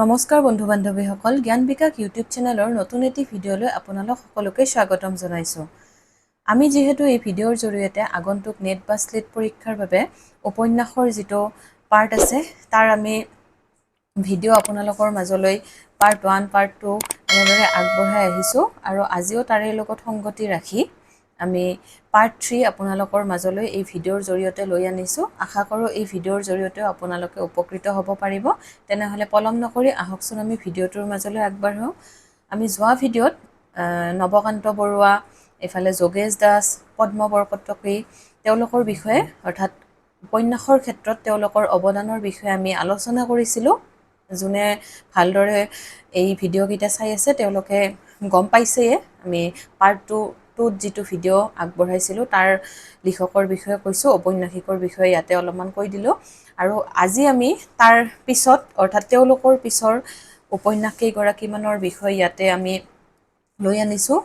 নমস্কাৰ বন্ধু বান্ধৱীসকল, জ্ঞান বিকাশ ইউটিউব চেনেলৰ নতুন এটি ভিডিঅ'লৈ আপোনালোক সকলোকে স্বাগতম জনাইছোঁ। আমি যিহেতু এই ভিডিঅ'ৰ জৰিয়তে আগন্তুক নেট বা স্লেট পৰীক্ষাৰ বাবে উপন্যাসৰ যিটো পাৰ্ট আছে তাৰ আমি ভিডিঅ' আপোনালোকৰ মাজলৈ পাৰ্ট 1, পাৰ্ট 2 এনেদৰে আগবঢ়াই আহিছোঁ আৰু আজিও তাৰে লগত সংগতি ৰাখি আমি পাৰ্ট 3 আপোনালোকৰ মাজলৈ এই ভিডিঅ'ৰ জৰিয়তে লৈ আনিছোঁ। আশা কৰোঁ এই ভিডিঅ'ৰ জৰিয়তেও আপোনালোকে উপকৃত হ'ব পাৰিব। তেনেহ'লে পলম নকৰি আহকচোন আমি ভিডিঅ'টোৰ মাজলৈ আগবাঢ়োঁ। আমি যোৱা ভিডিঅ'ত নৱকান্ত বৰুৱা, এইফালে যোগেশ দাস, পদ্ম বৰকটকী তেওঁলোকৰ বিষয়ে অৰ্থাৎ উপন্যাসৰ ক্ষেত্ৰত তেওঁলোকৰ অৱদানৰ বিষয়ে আমি আলোচনা কৰিছিলোঁ। যোনে ভালদৰে এই ভিডিঅ'কেইটা চাই আছে তেওঁলোকে গম পাইছেয়ে আমি পাৰ্ট 2ত যিটো ভিডিঅ' আগবঢ়াইছিলোঁ তাৰ লিখকৰ বিষয়ে কৈছোঁ, ঔপন্যাসিকৰ বিষয়ে ইয়াতে অলপমান কৈ দিলোঁ। আৰু আজি আমি তাৰ পিছত অৰ্থাৎ তেওঁলোকৰ পিছৰ উপন্যাস কেইগৰাকীমানৰ বিষয়ে ইয়াতে আমি লৈ আনিছোঁ।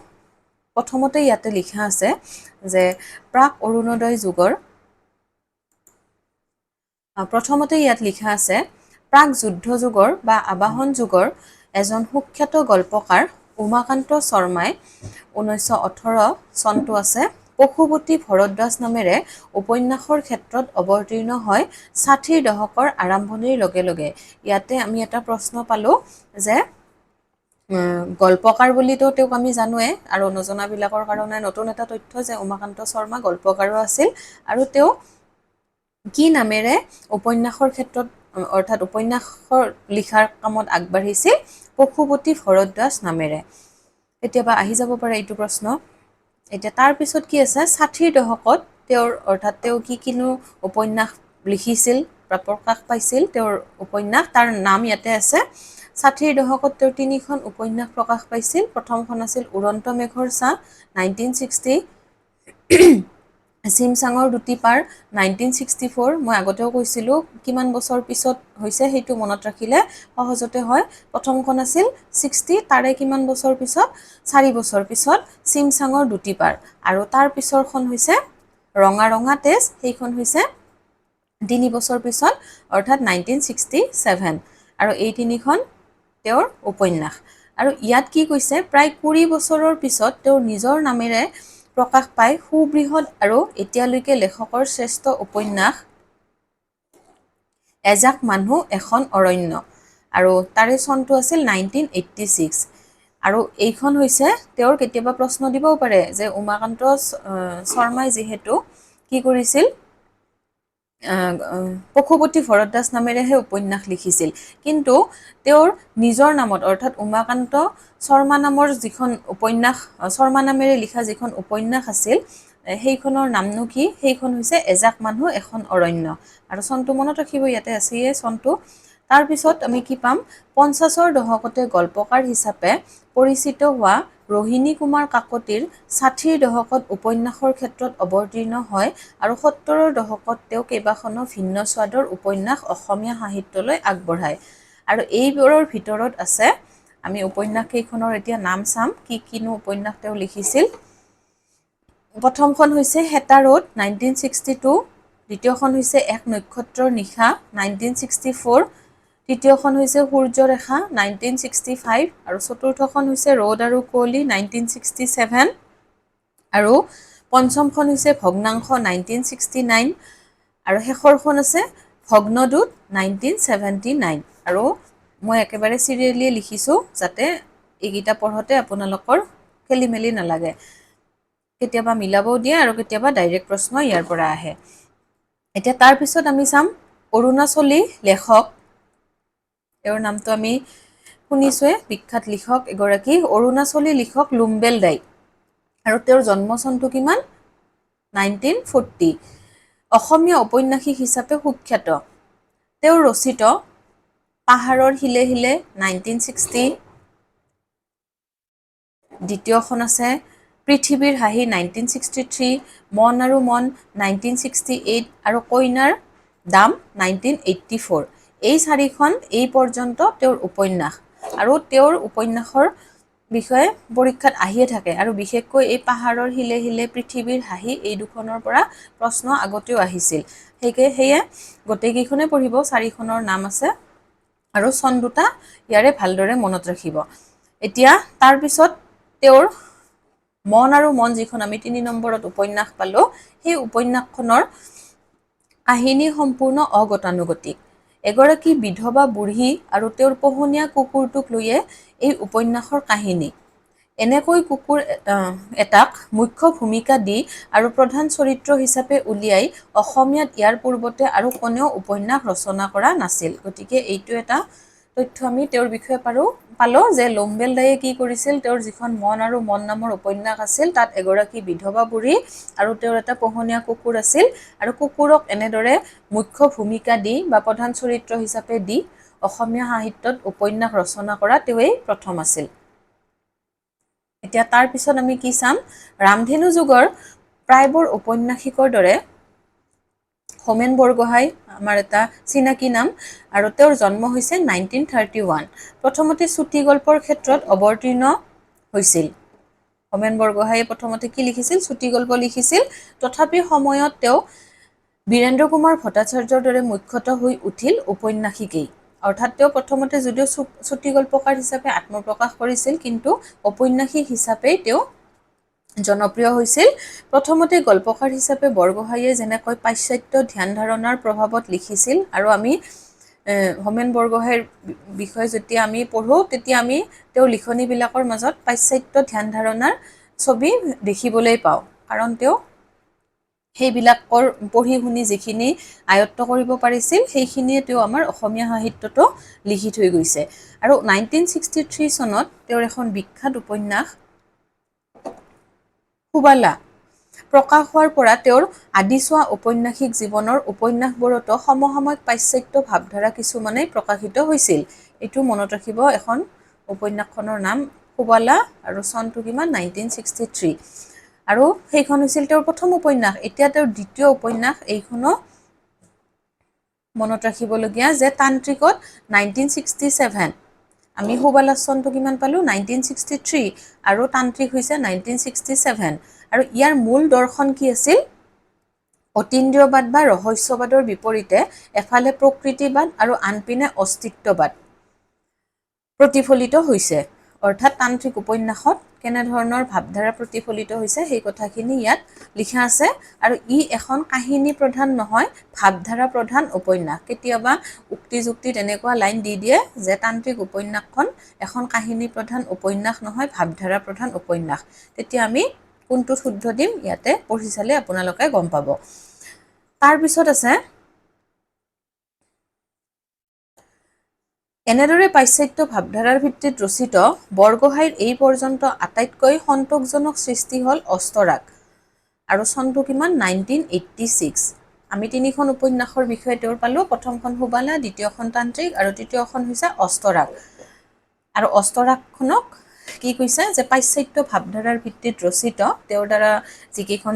প্ৰথমতে ইয়াতে লিখা আছে যে প্ৰাক অৰুণোদয় যুগৰ প্ৰাক যুদ্ধ যুগৰ বা আবাহন যুগৰ এজন সুখ্যাত গল্পকাৰ উমাকান্ত শৰ্মাই 1918 চনটো আছে পশুপতি ভৰদ্বাজ নামেৰে উপন্যাসৰ ক্ষেত্ৰত অৱতীৰ্ণ হয় 60ৰ দশকৰ আৰম্ভণিৰ লগে লগে। ইয়াতে আমি এটা প্ৰশ্ন পালোঁ যে গল্পকাৰ বুলিতো তেওঁক আমি জানোৱে আৰু নজনাবিলাকৰ কাৰণে নতুন এটা তথ্য যে উমাকান্ত শৰ্মা গল্পকাৰো আছিল আৰু তেওঁ কি নামেৰে উপন্যাসৰ ক্ষেত্ৰত অৰ্থাৎ উপন্যাসৰ লিখাৰ কামত আগবাঢ়িছিল? পশুপতি ভৰদ্বাজ নামেৰে। কেতিয়াবা আহি যাব পাৰে এইটো প্ৰশ্ন। এতিয়া তাৰপিছত কি আছে 60ৰ দশকত তেওঁ কিনো উপন্যাস লিখিছিল বা প্ৰকাশ পাইছিল তেওঁৰ উপন্যাস, তাৰ নাম ইয়াতে আছে। 60ৰ দশকত তেওঁ 3খন উপন্যাস প্ৰকাশ পাইছিল। প্ৰথমখন আছিল উড়ন্ত মেঘৰ ছাঁ 1960, চিমচাঙৰ দুটি পাৰ 1964। মই আগতেও কৈছিলোঁ কিমান বছৰ পিছত হৈছে সেইটো মনত ৰাখিলে সহজতে হয়। প্ৰথমখন আছিল 60, তাৰে কিমান বছৰ পিছত 4 বছৰ পিছত চিমচাঙৰ দুটি পাৰ। আৰু তাৰ পিছৰখন হৈছে ৰঙা ৰঙা তেজ, সেইখন হৈছে 3 বছৰ পিছত অৰ্থাৎ 1967। আৰু এই তিনিখন তেওঁৰ উপন্যাস। আৰু ইয়াত কি কৈছে প্ৰায় 20 বছৰৰ পিছত তেওঁৰ নিজৰ নামেৰে প্ৰকাশ পায় সুবৃহৎ আৰু এতিয়ালৈকে লেখকৰ শ্ৰেষ্ঠ উপন্যাস এজাক মানুহ এখন অৰণ্য। আৰু তাৰে চনটো আছিল 1986। আৰু এইখন হৈছে তেওঁৰ কেতিয়াবা প্ৰশ্ন দিবও পাৰে যে উমাকান্ত শৰ্মাই যিহেতু কি কৰিছিল পশুপতি ভৰদ্বাজ নামেৰেহে উপন্যাস লিখিছিল, কিন্তু তেওঁৰ নিজৰ নামত অৰ্থাৎ উমাকান্ত শৰ্মা নামৰ যিখন উপন্যাস শৰ্মা নামেৰে লিখা যিখন উপন্যাস আছিল সেইখনৰ নামনো কি? সেইখন হৈছে এজাক মানুহ এখন অৰণ্য। আৰু চনটো মনত ৰাখিব, ইয়াতে আছেয়ে চনটো। তাৰপিছত আমি কি পাম 50ৰ দশকতে গল্পকাৰ হিচাপে পৰিচিত হোৱা ৰোহিণী কুমাৰ কাকতিৰ 60ৰ দশকত উপন্যাসৰ ক্ষেত্ৰত অৱতীৰ্ণ হয় আৰু 70ৰ দশকত তেওঁ কেইবাখনো ভিন্ন স্বাদৰ উপন্যাস অসমীয়া সাহিত্যলৈ আগবঢ়ায়। আৰু এইবোৰৰ ভিতৰত আছে আমি উপন্যাস কেইখনৰ এতিয়া নাম চাম কিনো উপন্যাস তেওঁ লিখিছিল। প্ৰথমখন হৈছে হেতা ৰ'দ 1962, দ্বিতীয়খন হৈছে এক নক্ষত্ৰৰ নিশা 1964, তৃতীয়খন হৈছে সূৰ্যৰেখা 1965 আৰু চতুৰ্থখন হৈছে ৰ'দ আৰু কুঁৱলী 1967 আৰু পঞ্চমখন হৈছে ভগ্নাংশ 1969 আৰু শেষৰখন আছে ভগ্নদূত 1979। আৰু মই একেবাৰে চিৰিয়েলিয়ে লিখিছোঁ যাতে এইকেইটা পঢ়োঁতে আপোনালোকৰ খেলি মেলি নালাগে। কেতিয়াবা মিলাবও দিয়ে আৰু কেতিয়াবা ডাইৰেক্ট প্ৰশ্ন ইয়াৰ পৰা আহে। এতিয়া তাৰপিছত আমি চাম অৰুণাচলী লেখক, তেওঁৰ নামটো আমি শুনিছোৱে, বিখ্যাত লিখক এগৰাকী অৰুণাচলী লিখক লুম্বেল দাই। আৰু তেওঁৰ জন্ম চনটো কিমান? 1940। অসমীয়া ঔপন্যাসিক হিচাপে সুখ্যাত। তেওঁৰ ৰচিত পাহাৰৰ শিলে শিলে 1960, দ্বিতীয়খন আছে পৃথিৱীৰ হাঁহি 1963, মন আৰু মন 1968 আৰু কইনাৰ দাম 1984। এই 4খন এই পৰ্যন্ত তেওঁৰ উপন্যাস। আৰু তেওঁৰ উপন্যাসৰ বিষয়ে পৰীক্ষাত আহিয়ে থাকে আৰু বিশেষকৈ এই পাহাৰৰ শিলে শিলে, পৃথিৱীৰ হাঁহি এই দুখনৰ পৰা প্ৰশ্ন আগতেও আহিছিল। সেয়ে গোটেইকেইখনে পঢ়িব, 4খনৰ নাম আছে আৰু চন দুটা ইয়াৰে ভালদৰে মনত ৰাখিব। এতিয়া তাৰপিছত তেওঁৰ মন আৰু মন যিখন আমি 3 নম্বৰত উপন্যাস পালোঁ, সেই উপন্যাসখনৰ কাহিনী সম্পূৰ্ণ অগতানুগতিক। এগৰাকী বিধৱা বুঢ়ী আৰু তেওঁৰ পোহনীয়া কুকুৰটোক লৈয়ে এই উপন্যাসৰ কাহিনী। এনেকৈ কুকুৰ এটাক মুখ্য ভূমিকা দি আৰু প্ৰধান চৰিত্ৰ হিচাপে উলিয়াই অসমীয়াত ইয়াৰ পূৰ্বতে আৰু কোনেও উপন্যাস ৰচনা কৰা নাছিল। গতিকে এইটো এটা তথ্য আমি তেওঁৰ বিষয়ে পালোঁ যে লম্বেল দায়ে কি কৰিছিল, তেওঁৰ যিখন মন আৰু মন নামৰ উপন্যাস আছিল, তাত এগৰাকী বিধৱা বুঢ়ী আৰু তেওঁৰ এটা পোহনীয়া কুকুৰ আছিল, আৰু কুকুৰক এনেদৰে মুখ্য ভূমিকা দি বা প্ৰধান চৰিত্ৰ হিচাপে দি অসমীয়া সাহিত্যত উপন্যাস ৰচনা কৰা তেওঁৱেই প্ৰথম আছিল। এতিয়া তাৰ পিছত আমি কি চাম, ৰামধেনু যুগৰ প্ৰায়বোৰ ঔপন্যাসিকৰ দৰে হোমেন বৰগোহাঁই আমাৰ এটা চিনাকি নাম, আৰু তেওঁৰ জন্ম হৈছে 1931। প্ৰথমতে চুটি গল্পৰ ক্ষেত্ৰত অৱতীৰ্ণ হৈছিল। হোমেন বৰগোহাঁয়ে প্ৰথমতে কি লিখিছিল, চুটি গল্প লিখিছিল। তথাপি সময়ত তেওঁ বীৰেন্দ্ৰ কুমাৰ ভট্টাচাৰ্যৰ দৰে মুখ্যতঃ হৈ উঠিল ঔপন্যাসিকেই। অৰ্থাৎ তেওঁ প্ৰথমতে যদিও চুটি গল্পকাৰ হিচাপে আত্মপ্ৰকাশ কৰিছিল, কিন্তু ঔপন্যাসিক হিচাপেই তেওঁ জনপ্ৰিয় হৈছিল। প্ৰথমতে গল্পকাৰ হিচাপে বৰগোহাঁয়ে যেনেকৈ পাশ্চাত্য ধ্যান ধাৰণাৰ প্ৰভাৱত লিখিছিল, আৰু আমি হোমেন বৰগোহাঁইৰ বিষয়ে যেতিয়া আমি পঢ়োঁ, তেতিয়া আমি তেওঁৰ লিখনিবিলাকৰ মাজত পাশ্চাত্য ধ্যান ধাৰণাৰ ছবি দেখিবলৈ পাওঁ। কাৰণ তেওঁ সেইবিলাকৰ পঢ়ি শুনি যিখিনি আয়ত্ত কৰিব পাৰিছিল, সেইখিনিয়ে তেওঁ আমাৰ অসমীয়া সাহিত্যতো লিখি থৈ গৈছে। আৰু 1963 চনত তেওঁৰ এখন বিখ্যাত উপন্যাস সুবালা প্ৰকাশ হোৱাৰ পৰা তেওঁৰ আদিচোৱা ঔপন্যাসিক জীৱনৰ উপন্যাসবোৰতো সমসাময়িক পাশ্চাত্য ভাৱধাৰা কিছুমানেই প্ৰকাশিত হৈছিল। এইটো মনত ৰাখিব, এখন উপন্যাসখনৰ নাম সুবালা আৰু চনটো কিমান, 1963। আৰু সেইখন হৈছিল তেওঁৰ প্ৰথম উপন্যাস। এতিয়া তেওঁৰ দ্বিতীয় উপন্যাস, এইখনো মনত ৰাখিবলগীয়া যে তান্ত্ৰিকত 1967। আমি সুবালা চনটো কিমান পালোঁ, 1963, আৰু তান্ত্ৰিক হৈছে 1967। আৰু ইয়াৰ মূল দৰ্শন কি আছিল, অতীন্দ্ৰিয়বাদ বা ৰহস্যবাদৰ বিপৰীতে এফালে প্ৰকৃতিবাদ আৰু আনপিনে অস্তিত্ববাদ প্ৰতিফলিত হৈছে। অৰ্থাৎ তান্ত্ৰিক উপন্যাসত কেনেধৰণৰ ভাৱধাৰা প্ৰতিফলিত হৈছে সেই কথাখিনি ইয়াত লিখা আছে। আৰু ই এখন কাহিনী প্ৰধান নহয়, ভাৱধাৰা প্ৰধান উপন্যাস। কেতিয়াবা উক্তি যুক্তিত এনেকুৱা লাইন দি দিয়ে যে তান্ত্ৰিক উপন্যাসখন এখন কাহিনী প্ৰধান উপন্যাস নহয়, ভাৱধাৰা প্ৰধান উপন্যাস। তেতিয়া আমি কোনটো শুদ্ধ দিম, ইয়াতে পঢ়ি চালে আপোনালোকে গম পাব। তাৰপিছত আছে, এনেদৰে পাশ্চাত্য ভাৱধাৰাৰ ভিত্তিত ৰচিত বৰগোহাঁইৰ এই পৰ্যন্ত আটাইতকৈ সন্তোষজনক সৃষ্টি হ'ল অস্তৰাগ, আৰু চনটো কিমান, 1986। আমি তিনিখন উপন্যাসৰ বিষয়ে তেওঁৰ পালোঁ, প্ৰথমখন সুবালা, দ্বিতীয়খন তান্ত্ৰিক, আৰু তৃতীয়খন হৈছে অস্তৰাগ। আৰু অস্তৰাগখনক কি কৈছে যে পাশ্চাত্য ভাৱধাৰাৰ ভিত্তিত ৰচিত, তেওঁৰ দ্বাৰা যিকেইখন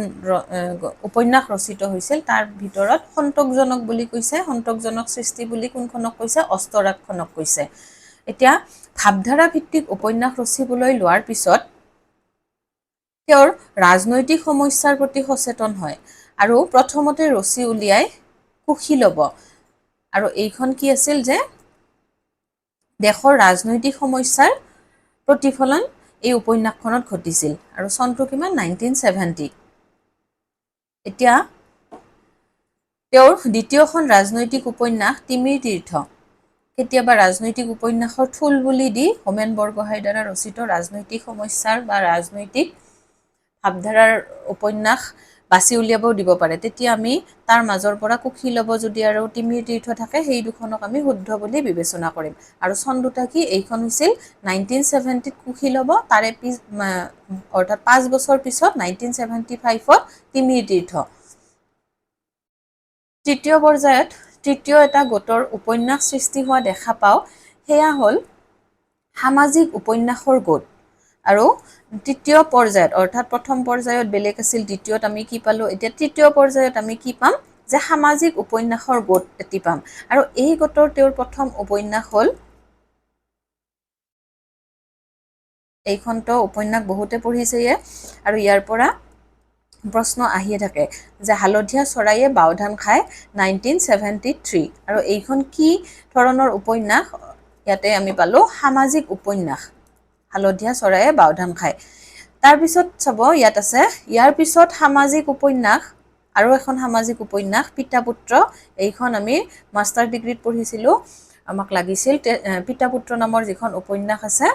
উপন্যাস ৰচিত হৈছিল তাৰ ভিতৰত সন্তোষজনক বুলি কৈছে, সন্তোষজনক সৃষ্টি বুলি কোনখনক কৈছে, অস্তৰাগখনক কৈছে। এতিয়া ভাৱধাৰা ভিত্তিক উপন্যাস ৰচিবলৈ লোৱাৰ পিছত তেওঁৰ ৰাজনৈতিক সমস্যাৰ প্ৰতি সচেতন হয়, আৰু প্ৰথমতে ৰচি উলিয়াই কুশীলৱ। আৰু এইখন কি আছিল যে দেশৰ ৰাজনৈতিক সমস্যাৰ প্ৰতিফলন এই উপন্যাসখনত ঘটিছিল, আৰু চনটো কিমান, 1970। এতিয়া তেওঁৰ দ্বিতীয়খন ৰাজনৈতিক উপন্যাস তিমিৰ তীৰ্থ। কেতিয়াবা ৰাজনৈতিক উপন্যাসৰ থূল বুলি দি হোমেন বৰগোহাঁইৰ দ্বাৰা ৰচিত ৰাজনৈতিক সমস্যাৰ বা ৰাজনৈতিক ভাৱধাৰাৰ উপন্যাস বাছি উলিয়াবও দিব পাৰে। তেতিয়া আমি তাৰ মাজৰ পৰা কুশীলৱ যদি আৰু তিমিৰ তীৰ্থ থাকে, সেই দুখনক আমি শুদ্ধ বুলি বিবেচনা কৰিম। আৰু চন দুটা কি, এইখন হৈছিল 1970ত কুশীলৱ, তাৰে অৰ্থাৎ 5 বছৰ পিছত 1975ত তিমিৰ তীৰ্থ। তৃতীয় পৰ্যায়ত তৃতীয় এটা গোটৰ উপন্যাস সৃষ্টি হোৱা দেখা পাওঁ, সেয়া হ'ল সামাজিক উপন্যাসৰ গোট। আৰু তৃতীয় পৰ্যায়ত, অৰ্থাৎ প্ৰথম পৰ্যায়ত বেলেগ আছিল, দ্বিতীয়ত আমি কি পালোঁ, এতিয়া তৃতীয় পৰ্যায়ত আমি কি পাম, যে সামাজিক উপন্যাসৰ গোট এটি পাম। আৰু এই গোটৰ তেওঁৰ প্ৰথম উপন্যাস হ'ল, এইখনতো উপন্যাস বহুতে পঢ়িছেয়ে, আৰু ইয়াৰ পৰা প্ৰশ্ন আহিয়ে থাকে যে হালধীয়া চৰাইয়ে বাওধান খায়, 1973। আৰু এইখন কি ধৰণৰ উপন্যাস, ইয়াতে আমি পালোঁ সামাজিক উপন্যাস হালধীয়া চৰায়ে বাওধান খায়। তাৰপিছত চাব ইয়াত আছে ইয়াৰ পিছত সামাজিক উপন্যাস আৰু এখন সামাজিক উপন্যাস পিতা পুত্ৰ, এইখন আমি মাষ্টাৰ ডিগ্ৰীত পঢ়িছিলোঁ, আমাক লাগিছিল পিতা পুত্ৰ নামৰ যিখন উপন্যাস আছে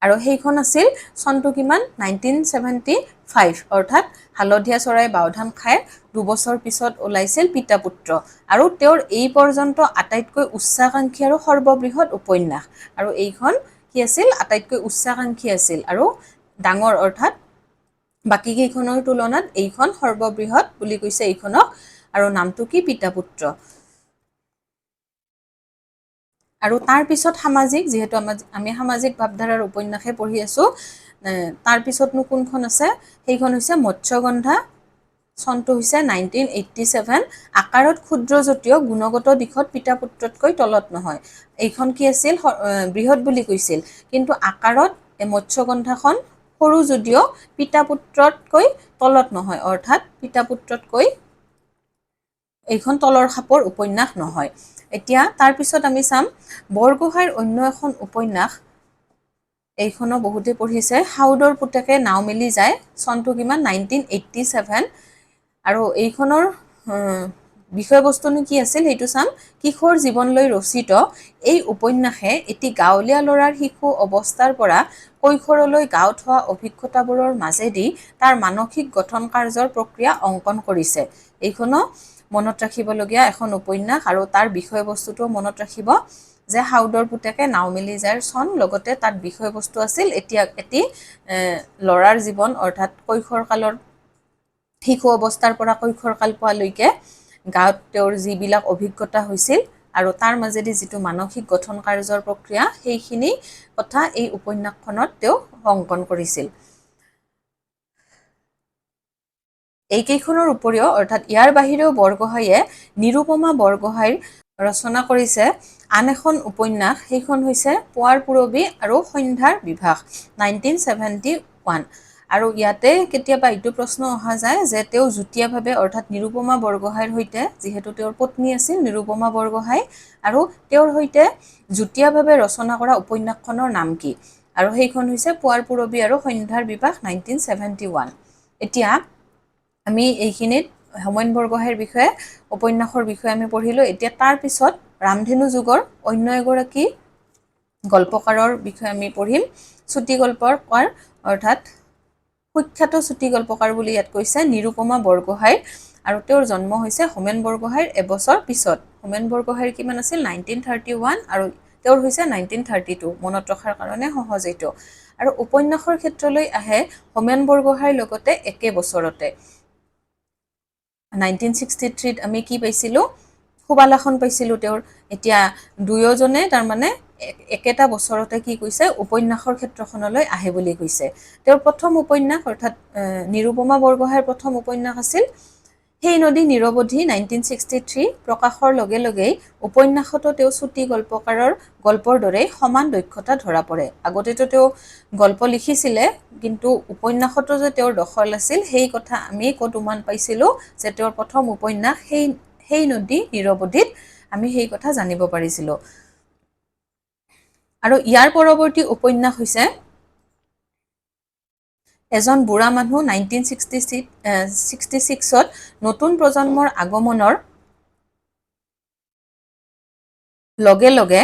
আৰু সেইখন আছিল চনটো কিমান 1975 অৰ্থাৎ হালধীয়া চৰাই বাওধান খাই 2 বছৰ পিছত ওলাইছিল পিতা পুত্ৰ আৰু তেওঁৰ এই পৰ্যন্ত আটাইতকৈ উচ্চাকাংক্ষী আৰু সৰ্ববৃহৎ উপন্যাস আৰু এইখন কি আছিল আটাইতকৈ উচ্চাকাংক্ষী আছিল আৰু ডাঙৰ অৰ্থাৎ বাকী কেইখনৰ তুলনাত এইখন সৰ্ববৃহৎ বুলি কৈছে এইখনক আৰু নামটো কি পিতা পুত্ৰ। আৰু তাৰ পিছত সামাজিক, যিহেতু আমি সামাজিক ভাৱধাৰাৰ উপন্যাসে পঢ়ি আছো, তাৰ পিছতনো কোনখন আছে সেইখন হৈছে মৎস্যগন্ধা, চনটো হৈছে 1987, আকাৰত ক্ষুদ্ৰ যদিও গুণগত দিশত পিতা পুত্ৰতকৈ তলত নহয়। এইখন কি আছিল বৃহৎ বুলি কৈছিল, কিন্তু আকাৰত মৎস্যগন্ধাখন সৰু যদিও পিতা পুত্ৰতকৈ তলত নহয়, অৰ্থাৎ পিতা পুত্ৰতকৈ এইখন তলৰ খাপৰ উপন্যাস নহয়। এতিয়া তাৰপিছত আমি চাম বৰগোহাঁইৰ অন্য এখন উপন্যাস, এইখনো বহুতে পঢ়িছে, সাউদৰ পুতেকে নাও মেলি যায়, চনটো কিমান 1987 আৰু এইখনৰ বিষয়বস্তুনো কি আছিল সেইটো চাম। কিশোৰ জীৱনলৈ ৰচিত এই উপন্যাসে এটি গাঁৱলীয়া ল'ৰাৰ শিশু অৱস্থাৰ পৰা কৈশোৰলৈ গাঁৱত হোৱা অভিজ্ঞতাবোৰৰ মাজেদি তাৰ মানসিক গঠন কাৰ্যৰ প্ৰক্ৰিয়া অংকন কৰিছে। এইখনো মনত ৰাখিবলগীয়া এখন উপন্যাস আৰু তাৰ বিষয়বস্তুটো মনত ৰাখিব যে সাউদৰ পুতেকে নাও মেলি যায় চন, লগতে তাত বিষয়বস্তু আছিল এটি ল'ৰাৰ জীৱন, অৰ্থাৎ কৈশোৰ কালৰ শিশু অৱস্থাৰ পৰা কৈশোৰ কাল পোৱালৈকে গাঁৱত তেওঁৰ যিবিলাক অভিজ্ঞতা হৈছিল আৰু তাৰ মাজেদি যিটো মানসিক গঠন কাৰ্যৰ প্ৰক্ৰিয়া, সেইখিনি কথা এই উপন্যাসখনত তেওঁ অংকন কৰিছিল। এইকেইখনৰ উপৰিও অৰ্থাৎ ইয়াৰ বাহিৰেও বৰগোহাঁইয়ে নিৰুপমা বৰগোহাঁইৰ ৰচনা কৰিছে আন এখন উপন্যাস, সেইখন হৈছে পুৱাৰ পূৰবী আৰু সন্ধ্যাৰ বিভাস 1971 আৰু ইয়াতে কেতিয়াবা এইটো প্ৰশ্ন অহা যায় যে তেওঁ যুটীয়াভাৱে অৰ্থাৎ নিৰুপমা বৰগোহাঁইৰ সৈতে, যিহেতু তেওঁৰ পত্নী আছিল নিৰুপমা বৰগোহাঁই, আৰু তেওঁৰ সৈতে যুটীয়াভাৱে ৰচনা কৰা উপন্যাসখনৰ নাম কি, আৰু সেইখন হৈছে পুৱাৰ পূৰবী আৰু সন্ধ্যাৰ বিভাস 1971। এতিয়া আমি এইখিনিত হোমেন বৰগোহাঁইৰ বিষয়ে উপন্যাসৰ বিষয়ে আমি পঢ়িলোঁ। এতিয়া তাৰ পিছত ৰামধেনু যুগৰ অন্য এগৰাকী গল্পকাৰৰ বিষয়ে আমি পঢ়িম, চুটি গল্পকাৰ, অৰ্থাৎ সুখ্যাত চুটি গল্পকাৰ বুলি ইয়াত কৈছে নিৰুপমা বৰগোহাঁই, আৰু তেওঁৰ জন্ম হৈছে হোমেন বৰগোহাঁইৰ এবছৰ পিছত। হোমেন বৰগোহাঁইৰ কিমান আছিল 1931 আৰু তেওঁৰ হৈছে 1932, মনত ৰখাৰ কাৰণে সহজ এইটো। আৰু উপন্যাসৰ ক্ষেত্ৰলৈ আহে হোমেন বৰগোহাঁইৰ লগতে একে বছৰতে 1963ত আমি কি পাইছিলোঁ, সুবালাখন পাইছিলোঁ তেওঁৰ। এতিয়া দুয়োজনে তাৰমানে একেটা বছৰতে কি কৈছে উপন্যাসৰ ক্ষেত্ৰখনলৈ আহে বুলি কৈছে। তেওঁৰ প্ৰথম উপন্যাস অৰ্থাৎ নিৰুপমা বৰগোহাঁইৰ প্ৰথম উপন্যাস আছিল সেই নদী নিৰৱধি 1963, প্ৰকাশৰ লগে লগেই উপন্যাসতো তেওঁ চুটি গল্পকাৰৰ গল্পৰ দৰেই সমান দক্ষতা ধৰা পৰে। আগতেতো তেওঁ গল্প লিখিছিলে, কিন্তু উপন্যাসতো যে তেওঁৰ দখল আছিল সেই কথা আমি ক'ত উমান পাইছিলোঁ যে তেওঁৰ প্ৰথম উপন্যাস সেই নদী নিৰৱধিত আমি সেই কথা জানিব পাৰিছিলোঁ। আৰু ইয়াৰ পৰৱৰ্তী উপন্যাস হৈছে এজন বুঢ়া মানুহ 1966ত নতুন প্ৰজন্মৰ আগমনৰ লগে লগে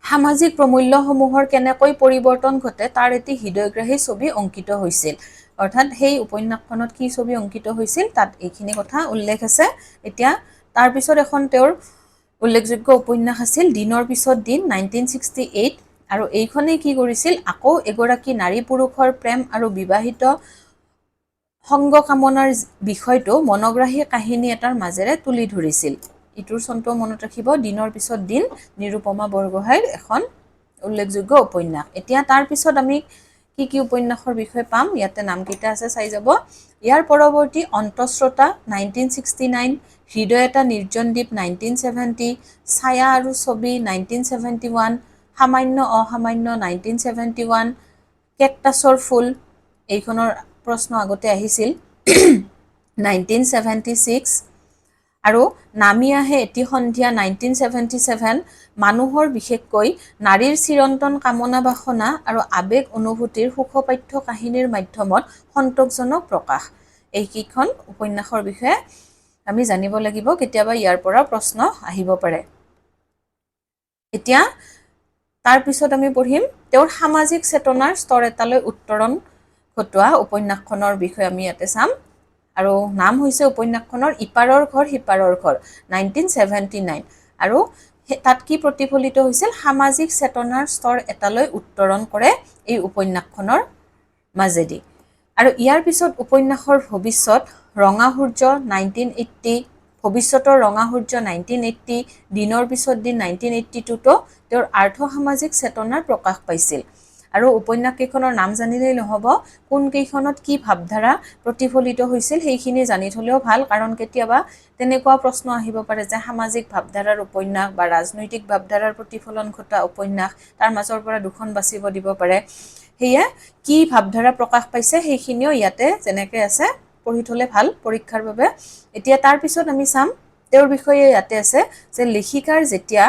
সামাজিক প্ৰমূল্যসমূহৰ কেনেকৈ পৰিৱৰ্তন ঘটে তাৰ এটি হৃদয়গ্ৰাহী ছবি অংকিত হৈছিল। অৰ্থাৎ সেই উপন্যাসখনত কি ছবি অংকিত হৈছিল তাত এইখিনি কথা উল্লেখ আছে। এতিয়া তাৰপিছত এখন তেওঁৰ উল্লেখযোগ্য উপন্যাস আছিল দিনৰ পিছত দিন 1968, আৰু এইখনেই কি কৰিছিল, আকৌ এগৰাকী নাৰী পুৰুষৰ প্ৰেম আৰু বিবাহিত সংগ কামনাৰ বিষয়টো মনোগ্ৰাহী কাহিনী এটাৰ মাজেৰে তুলি ধৰিছিল। ইটোৰ চনটো মনত ৰাখিব, দিনৰ পিছত দিন নিৰুপমা বৰগোহাঁইৰ এখন উল্লেখযোগ্য উপন্যাস। এতিয়া তাৰ পিছত আমি কি কি উপন্যাসৰ বিষয়ে পাম, ইয়াতে নামকেইটা আছে চাই যাব। ইয়াৰ পৰৱৰ্তী অন্তঃশ্ৰোতা 1969, হৃদয় এটা নিৰ্জন দ্বীপ 1970, ছায়া আৰু ছবি 1971, সামান্য অসামান্য 1971, কেকটাছৰ ফুল, এইখনৰ প্ৰশ্ন আগতে আহিছিল 1976, আৰু নামি আহে এটি সন্ধিয়া 1977 মানুহৰ বিশেষকৈ নাৰীৰ চিৰন্তন কামনা বাসনা আৰু আবেগ অনুভূতিৰ সুখপাঠ্য কাহিনীৰ মাধ্যমত সন্তোষজনক প্ৰকাশ। এইকেইখন উপন্যাসৰ বিষয়ে আমি জানিব লাগিব, কেতিয়াবা ইয়াৰ পৰা প্ৰশ্ন আহিব পাৰে। এতিয়া তাৰপিছত আমি পঢ়িম তেওঁৰ সামাজিক চেতনাৰ স্তৰ এটালৈ উত্তৰণ ঘটোৱা উপন্যাসখনৰ বিষয়ে আমি ইয়াতে চাম। আৰু নাম হৈছে উপন্যাসখনৰ ইপাৰৰ ঘৰ সিপাৰৰ ঘৰ 1979। আৰু তাত কি প্ৰতিফলিত হৈছিল? সামাজিক চেতনাৰ স্তৰ এটালৈ উত্তৰণ কৰে এই উপন্যাসখনৰ মাজেদি। আৰু ইয়াৰ পিছত উপন্যাসৰ ভৱিষ্যত, ৰঙা সূৰ্য 1980, ভৱিষ্যতৰ ৰঙা সূৰ্য 1980, দিনৰ পিছত দিন 1982টো তেওঁৰ আৰ্থ-সামাজিক চেতনাৰ প্ৰকাশ পাইছিল। আৰু উপন্যাসকেইখনৰ নাম জানিলেই নহ'ব, কোনকেইখনত কি ভাৱধাৰা প্ৰতিফলিত হৈছিল সেইখিনি জানি থ'লেও ভাল, কাৰণ কেতিয়াবা তেনেকুৱা প্ৰশ্ন আহিব পাৰে যে সামাজিক ভাৱধাৰাৰ উপন্যাস বা ৰাজনৈতিক ভাৱধাৰাৰ প্ৰতিফলন ঘটা উপন্যাস, তাৰ মাজৰ পৰা দুখন বাছিব দিব পাৰে। সেয়ে কি ভাৱধাৰা প্ৰকাশ পাইছে সেইখিনিও ইয়াতে যেনেকৈ আছে পঢ়ি থ'লে ভাল পৰীক্ষাৰ বাবে। এতিয়া তাৰপিছত আমি চাম তেওঁৰ বিষয়ে ইয়াতে আছে যে লেখিকাৰ যেতিয়া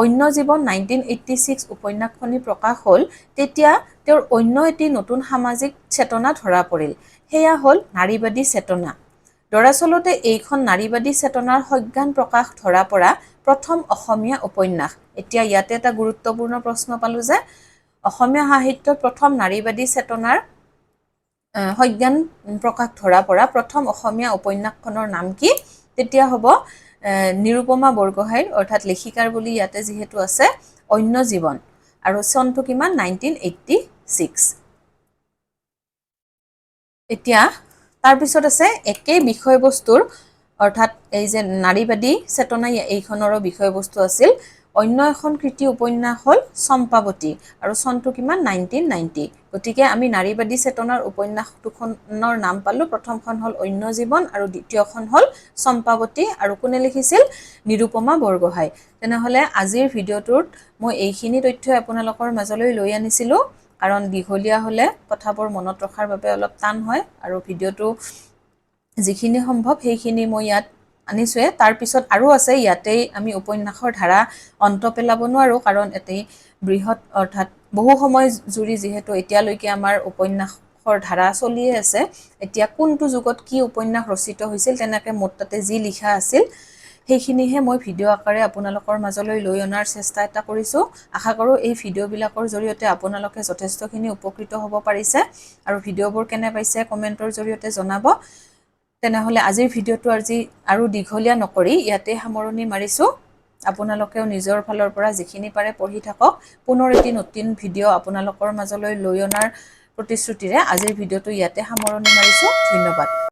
অন্য জীৱন 1986 উপন্যাসখনি প্ৰকাশ হ'ল, তেতিয়া তেওঁৰ অন্য এটি নতুন সামাজিক চেতনা ধৰা পৰিল। সেয়া হ'ল নাৰীবাদী চেতনা। দৰাচলতে এইখন নাৰীবাদী চেতনাৰ সজ্ঞান প্ৰকাশ ধৰা পৰা প্ৰথম অসমীয়া উপন্যাস। এতিয়া ইয়াতে এটা গুৰুত্বপূৰ্ণ প্ৰশ্ন পালোঁ যে অসমীয়া সাহিত্যত প্ৰথম নাৰীবাদী চেতনাৰ সজ্ঞান প্ৰকাশ ধৰা পৰা প্ৰথম অসমীয়া উপন্যাসখনৰ নাম কি? তেতিয়া হ'ব নিৰুপমা বৰগোহাঁইৰ, অৰ্থাৎ লেখিকাৰ বুলি ইয়াতে যিহেতু আছে, অন্য জীৱন। আৰু চনটো কিমান? 1986। এতিয়া তাৰপিছত আছে একেই বিষয়বস্তুৰ, অৰ্থাৎ এই যে নাৰীবাদী চেতনা এইখনৰো বিষয়বস্তু আছিল, অন্য এখন কৃতি উপন্যাস হ'ল চম্পাৱতী, আৰু চনটো কিমান? 1990। গতিকে আমি নাৰীবাদী চেতনাৰ উপন্যাস দুখনৰ নাম পালোঁ। প্ৰথমখন হ'ল অন্য জীৱন আৰু দ্বিতীয়খন হ'ল চম্পাৱতী, আৰু কোনে লিখিছিল? নিৰুপমা বৰগোহাঁই। তেনেহ'লে আজিৰ ভিডিঅ'টোত মই এইখিনি তথ্যই আপোনালোকৰ মাজলৈ লৈ আনিছিলোঁ, কাৰণ দীঘলীয়া হ'লে কথাবোৰ মনত ৰখাৰ বাবে অলপ টান হয়, আৰু ভিডিঅ'টো যিখিনি সম্ভৱ সেইখিনি মই ইয়াত আনিছোঁৱে। তাৰপিছত আৰু আছে, ইয়াতেই আমি উপন্যাসৰ ধাৰা অন্ত পেলাব নোৱাৰোঁ, কাৰণ এতেই বৃহৎ, অৰ্থাৎ বহু সময় জুৰি যিহেতু এতিয়ালৈকে আমাৰ উপন্যাসৰ ধাৰা চলিয়ে আছে। এতিয়া কোনটো যুগত কি উপন্যাস ৰচিত হৈছিল, তেনেকৈ মোৰ তাতে যি লিখা আছিল সেইখিনিহে মই ভিডিঅ' আকাৰে আপোনালোকৰ মাজলৈ লৈ অনাৰ চেষ্টা এটা কৰিছোঁ। আশা কৰোঁ এই ভিডিঅ'বিলাকৰ জৰিয়তে আপোনালোকে যথেষ্টখিনি উপকৃত হ'ব পাৰিছে, আৰু ভিডিঅ'বোৰ কেনে পাইছে কমেণ্টৰ জৰিয়তে জনাব। তেনেহ'লে আজিৰ ভিডিঅ'টো আজি আৰু দীঘলীয়া নকৰি ইয়াতে সামৰণি মাৰিছোঁ। আপোনালোকেও নিজৰ ফালৰ পৰা যিখিনি পাৰে পঢ়ি থাকক। পুনৰ এটি নতুন ভিডিঅ' আপোনালোকৰ মাজলৈ লৈ অনাৰ প্ৰতিশ্ৰুতিৰে আজিৰ ভিডিঅ'টো ইয়াতে সামৰণি মাৰিছোঁ। ধন্যবাদ।